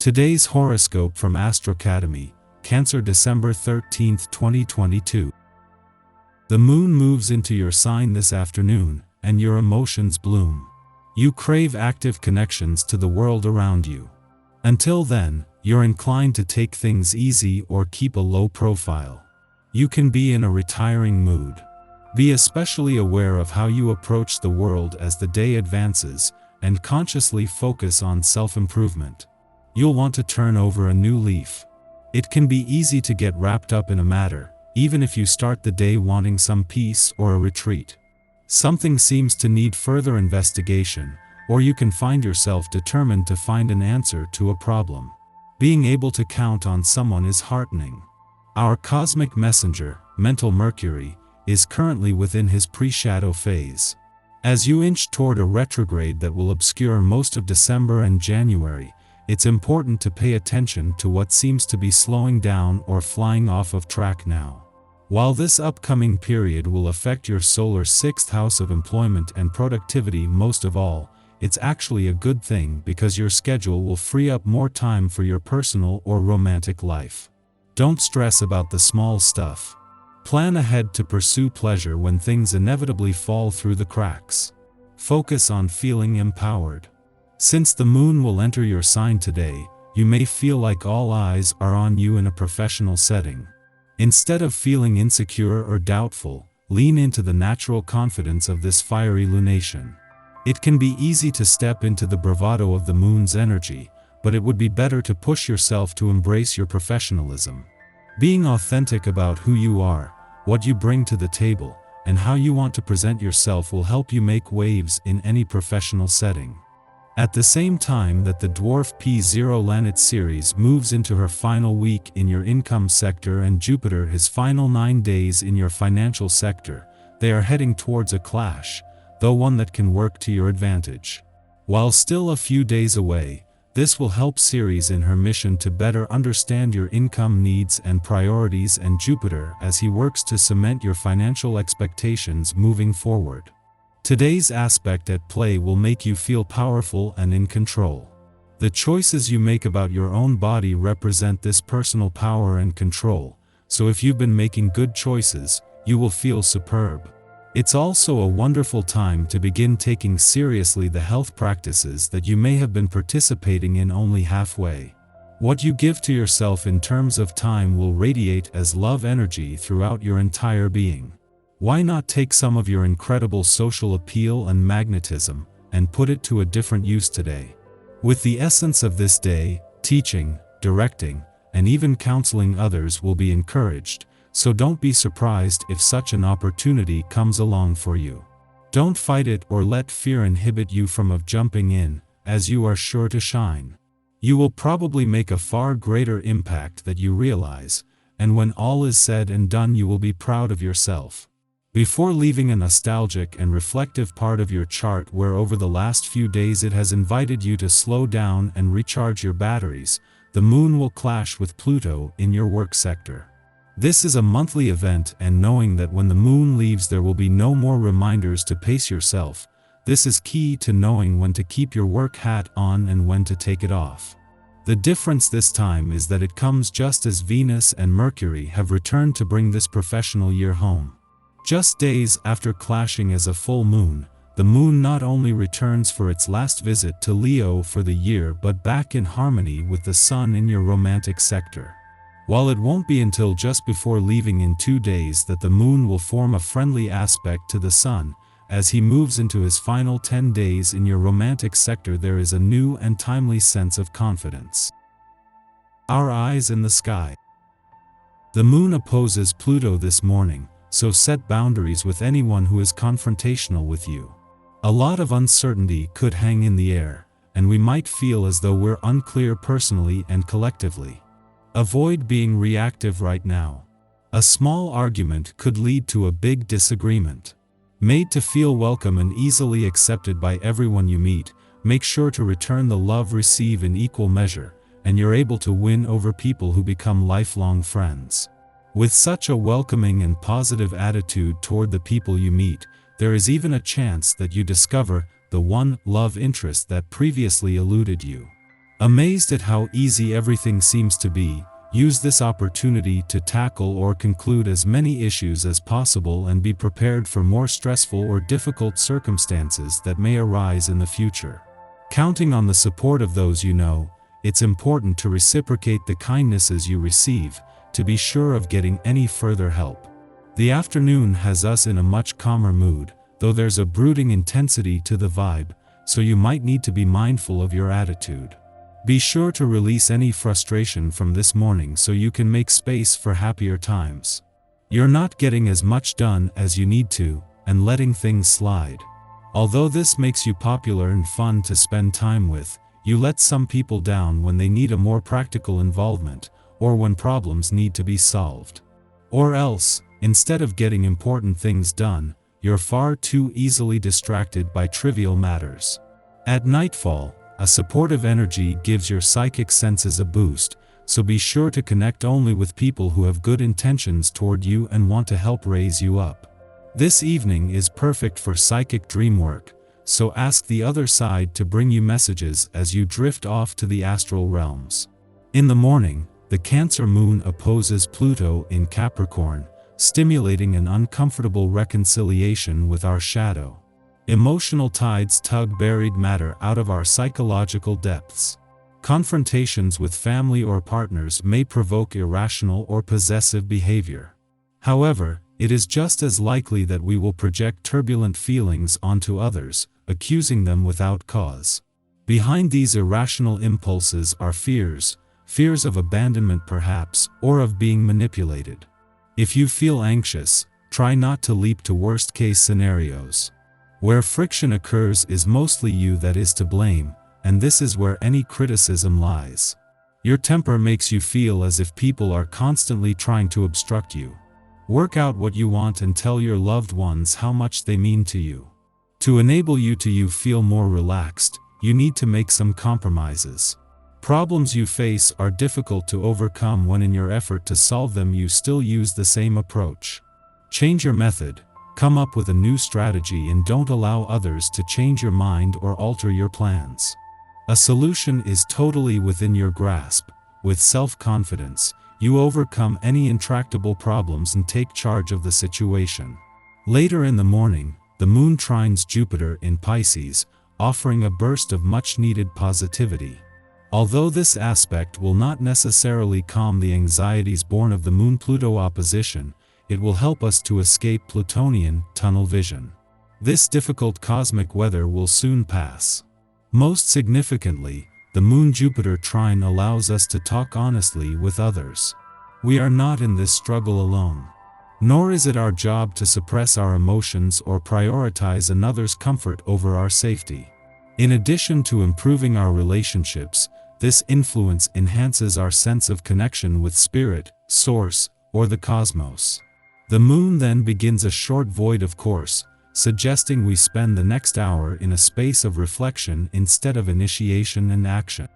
Today's horoscope from Astrocademy, Cancer, December 13, 2022. The moon moves into your sign this afternoon, and your emotions bloom. You crave active connections to the world around you. Until then, you're inclined to take things easy or keep a low profile. You can be in a retiring mood. Be especially aware of how you approach the world as the day advances, and consciously focus on self-improvement. You'll want to turn over a new leaf. It can be easy to get wrapped up in a matter, even if you start the day wanting some peace or a retreat. Something seems to need further investigation, or you can find yourself determined to find an answer to a problem. Being able to count on someone is heartening. Our cosmic messenger, mental Mercury, is currently within his pre-shadow phase. As you inch toward a retrograde that will obscure most of December and January, it's important to pay attention to what seems to be slowing down or flying off of track now. While this upcoming period will affect your solar 6th house of employment and productivity most of all, it's actually a good thing because your schedule will free up more time for your personal or romantic life. Don't stress about the small stuff. Plan ahead to pursue pleasure when things inevitably fall through the cracks. Focus on feeling empowered. Since the moon will enter your sign today, you may feel like all eyes are on you in a professional setting. Instead of feeling insecure or doubtful, lean into the natural confidence of this fiery lunation. It can be easy to step into the bravado of the moon's energy, but it would be better to push yourself to embrace your professionalism. Being authentic about who you are, what you bring to the table, and how you want to present yourself will help you make waves in any professional setting. At the same time that the dwarf P0 Planet series moves into her final week in your income sector and Jupiter his final 9 days in your financial sector, they are heading towards a clash, though one that can work to your advantage. While still a few days away, this will help Ceres in her mission to better understand your income needs and priorities and Jupiter as he works to cement your financial expectations moving forward. Today's aspect at play will make you feel powerful and in control. The choices you make about your own body represent this personal power and control, so if you've been making good choices, you will feel superb. It's also a wonderful time to begin taking seriously the health practices that you may have been participating in only halfway. What you give to yourself in terms of time will radiate as love energy throughout your entire being. Why not take some of your incredible social appeal and magnetism and put it to a different use today? With the essence of this day, teaching, directing, and even counseling others will be encouraged, so don't be surprised if such an opportunity comes along for you. Don't fight it or let fear inhibit you from jumping in, as you are sure to shine. You will probably make a far greater impact than you realize, and when all is said and done you will be proud of yourself. Before leaving a nostalgic and reflective part of your chart where over the last few days it has invited you to slow down and recharge your batteries, the moon will clash with Pluto in your work sector. This is a monthly event, and knowing that when the moon leaves there will be no more reminders to pace yourself, this is key to knowing when to keep your work hat on and when to take it off. The difference this time is that it comes just as Venus and Mercury have returned to bring this professional year home. Just days after clashing as a full moon, the moon not only returns for its last visit to Leo for the year but back in harmony with the sun in your romantic sector. While it won't be until just before leaving in 2 days that the moon will form a friendly aspect to the sun, as he moves into his final 10 days in your romantic sector there is a new and timely sense of confidence. Our eyes in the sky. The moon opposes Pluto this morning, so set boundaries with anyone who is confrontational with you. A lot of uncertainty could hang in the air, and we might feel as though we're unclear personally and collectively. Avoid being reactive right now. A small argument could lead to a big disagreement. Made to feel welcome and easily accepted by everyone you meet, make sure to return the love received in equal measure, and you're able to win over people who become lifelong friends. With such a welcoming and positive attitude toward the people you meet, there is even a chance that you discover the one love interest that previously eluded you. Amazed at how easy everything seems to be, use this opportunity to tackle or conclude as many issues as possible and be prepared for more stressful or difficult circumstances that may arise in the future. Counting on the support of those you know, it's important to reciprocate the kindnesses you receive, to be sure of getting any further help. The afternoon has us in a much calmer mood, though there's a brooding intensity to the vibe, so you might need to be mindful of your attitude. Be sure to release any frustration from this morning so you can make space for happier times. You're not getting as much done as you need to, and letting things slide. Although this makes you popular and fun to spend time with, you let some people down when they need a more practical involvement, or when problems need to be solved. Or else, instead of getting important things done, you're far too easily distracted by trivial matters. At nightfall, a supportive energy gives your psychic senses a boost, so be sure to connect only with people who have good intentions toward you and want to help raise you up. This evening is perfect for psychic dream work, so ask the other side to bring you messages as you drift off to the astral realms. In the morning, the Cancer moon opposes Pluto in Capricorn, stimulating an uncomfortable reconciliation with our shadow. Emotional tides tug buried matter out of our psychological depths. Confrontations with family or partners may provoke irrational or possessive behavior. However, it is just as likely that we will project turbulent feelings onto others, accusing them without cause. Behind these irrational impulses are fears of abandonment perhaps, or of being manipulated. If you feel anxious, try not to leap to worst-case scenarios. Where friction occurs is mostly you that is to blame, and this is where any criticism lies. Your temper makes you feel as if people are constantly trying to obstruct you. Work out what you want and tell your loved ones how much they mean to you. To enable you to feel more relaxed, you need to make some compromises. Problems you face are difficult to overcome when in your effort to solve them you still use the same approach. Change your method, come up with a new strategy and don't allow others to change your mind or alter your plans. A solution is totally within your grasp. With self-confidence, you overcome any intractable problems and take charge of the situation. Later in the morning, the moon trines Jupiter in Pisces, offering a burst of much-needed positivity. Although this aspect will not necessarily calm the anxieties born of the Moon-Pluto opposition, it will help us to escape Plutonian tunnel vision. This difficult cosmic weather will soon pass. Most significantly, the Moon-Jupiter trine allows us to talk honestly with others. We are not in this struggle alone. Nor is it our job to suppress our emotions or prioritize another's comfort over our safety. In addition to improving our relationships, this influence enhances our sense of connection with spirit, source, or the cosmos. The moon then begins a short void of course, suggesting we spend the next hour in a space of reflection instead of initiation and action.